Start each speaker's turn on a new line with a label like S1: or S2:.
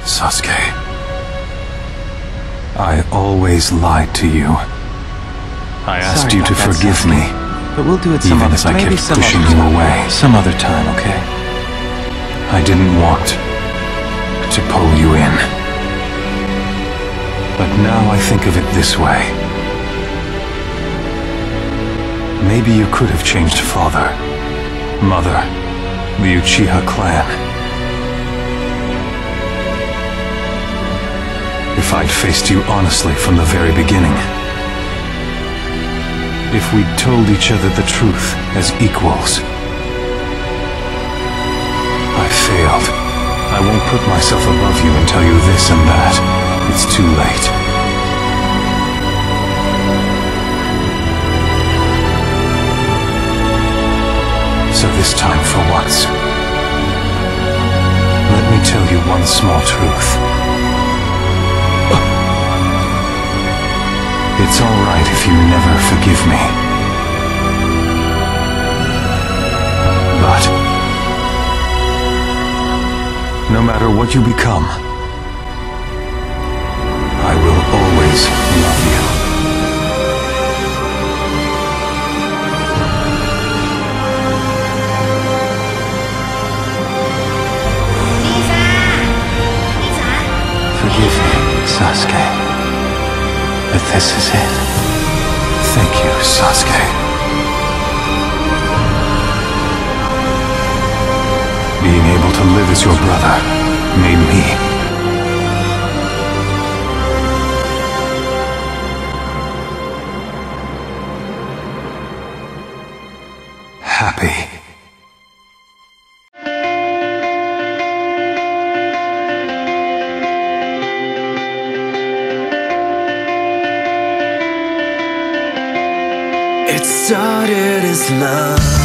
S1: Sasuke, I always lied to you. I asked you to forgive me,
S2: but we'll do it some
S1: even
S2: other
S1: as I
S2: maybe
S1: kept
S2: some
S1: pushing
S2: other
S1: you
S2: time.
S1: away.
S2: Some other time, okay?
S1: I didn't want to pull you in. But now I think of it this way. Maybe you could have changed father, mother, the Uchiha clan. If I'd faced you honestly from the very beginning. If we'd told each other the truth as equals. I failed. I won't put myself above you and tell you this and that. It's too late. So this time for once, let me tell you one small truth. It's all right if you never forgive me. But no matter what you become, I will always love you.
S2: Forgive me, Sasuke. But this is it.
S1: Thank you, Sasuke. Being able to live as your brother made me happy.
S3: It started as love.